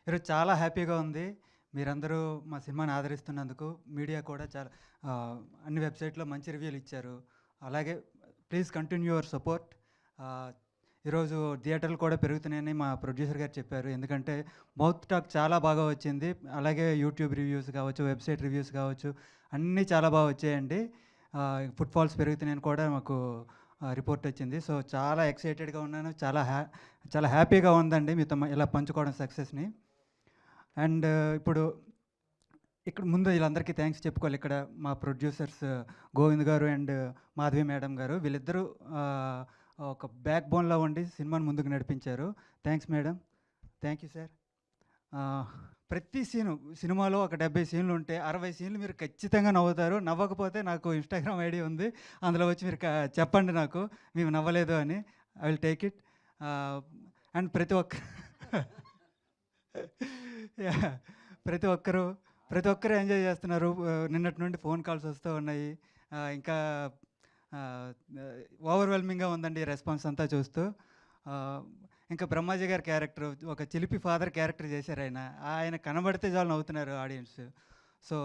ఈరోజు చాలా హ్యాపీగా ఉంది. మీరందరూ మా సినిమాని ఆదరిస్తున్నందుకు. మీడియా కూడా చాలా అన్ని వెబ్‌సైట్‌లో మంచి రివ్యూలు ఇచ్చారు. అలాగే ప్లీజ్ కంటిన్యూ యువర్ సపోర్ట్. ఈరోజు థియేటర్లు కూడా పెరుగుతున్నాయని మా ప్రొడ్యూసర్ గారు చెప్పారు. ఎందుకంటే మౌత్ టాక్ చాలా బాగా వచ్చింది. అలాగే యూట్యూబ్ రివ్యూస్ కావచ్చు, వెబ్‌సైట్ రివ్యూస్ కావచ్చు, అన్నీ చాలా బాగా వచ్చాయండి. ఫుట్‌ఫాల్స్ పెరుగుతున్నాయని కూడా మాకు రిపోర్ట్ వచ్చింది. సో, చాలా ఎక్సైటెడ్‌గా ఉన్నాను. చాలా హ్యాపీగా ఉందండి మీతో ఇలా పంచుకోవడం సక్సెస్‌ని. అండ్ ఇప్పుడు ఇక్కడ ముందు వీళ్ళందరికీ థ్యాంక్స్ చెప్పుకోవాలి. ఇక్కడ మా ప్రొడ్యూసర్స్ గోవింద్ గారు అండ్ మాధవి మేడం గారు వీళ్ళిద్దరూ ఒక బ్యాక్ బోన్‌లా ఉండి సినిమాని ముందుకు నడిపించారు. Thanks madam. Thank you sir. ప్రతి సినిమాలో ఒక 70 సీన్లు ఉంటే 60 సీన్లు మీరు ఖచ్చితంగా నవ్వుతారు. నవ్వకపోతే నాకు ఇన్‌స్టాగ్రామ్ ఐడీ ఉంది. అందులో వచ్చి మీరు చెప్పండి నాకు మేము నవ్వలేదు అని. I will take it. And ప్రతి ఒక్కరు ఎంజాయ్ చేస్తున్నారు. నిన్నటి నుండి ఫోన్ కాల్స్ వస్తూ ఉన్నాయి. ఇంకా ఓవర్‌వెల్మింగ్‌గా ఉందండి రెస్పాన్స్ అంతా చూస్తూ. ఇంకా బ్రహ్మాజీ గారి క్యారెక్టర్ ఒక చిలిపి ఫాదర్ క్యారెక్టర్ చేశారు ఆయన. ఆయన కనబడితే చాలు నవ్వుతున్నారు ఆడియన్స్. సో,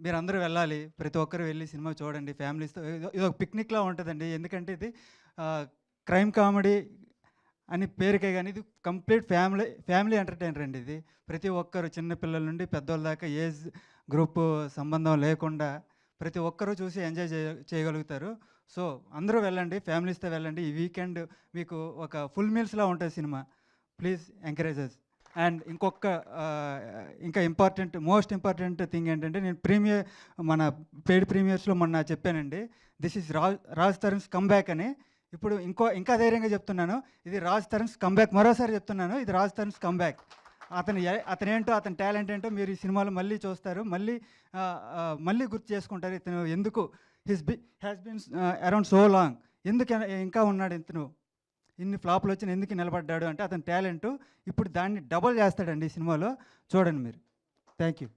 మీరందరూ వెళ్ళాలి. ప్రతి ఒక్కరు వెళ్ళి సినిమా చూడండి ఫ్యామిలీస్‌తో. ఇదొక పిక్నిక్‌లా ఉంటుందండి. ఎందుకంటే ఇది క్రైమ్ కామెడీ అని పేరుకే కానీ ఇది కంప్లీట్ ఫ్యామిలీ ఎంటర్టైనర్ అండి ఇది. ప్రతి ఒక్కరు చిన్న పిల్లల నుండి పెద్దోళ్ళ దాకా ఏజ్ గ్రూప్ సంబంధం లేకుండా ప్రతి ఒక్కరూ చూసి ఎంజాయ్ చేయగలుగుతారు. సో, అందరూ వెళ్ళండి, ఫ్యామిలీస్‌తో వెళ్ళండి. ఈ వీకెండ్ మీకు ఒక ఫుల్ మీల్స్‌లా ఉంటుంది సినిమా. Please encourage us. అండ్ ఇంకా మోస్ట్ ఇంపార్టెంట్ థింగ్ ఏంటంటే నేను మన పెయిడ్ ప్రీమియర్స్‌లో మొన్న చెప్పానండి. This is Raj Tarun's comeback అని. ఇప్పుడు ఇంకా ధైర్యంగా చెప్తున్నాను. ఇది రాజ్ తరుణ్స్ కమ్‌బ్యాక్. మరోసారి చెప్తున్నాను, ఇది రాజ్ తరుణ్స్ కమ్‌బ్యాక్. అతనేంటో అతని టాలెంట్ ఏంటో మీరు ఈ సినిమాలో మళ్ళీ చూస్తారు. మళ్ళీ గుర్తు చేసుకుంటారు. ఇతను ఎందుకు has been around so long, ఎందుకు ఇంకా ఉన్నాడు ఇతను, ఇన్ని ఫ్లాప్లు వచ్చిన ఎందుకు నిలబడ్డాడు అంటే అతని టాలెంటు ఇప్పుడు దాన్ని డబల్ చేస్తాడండి ఈ సినిమాలో. చూడండి మీరు. Thank you.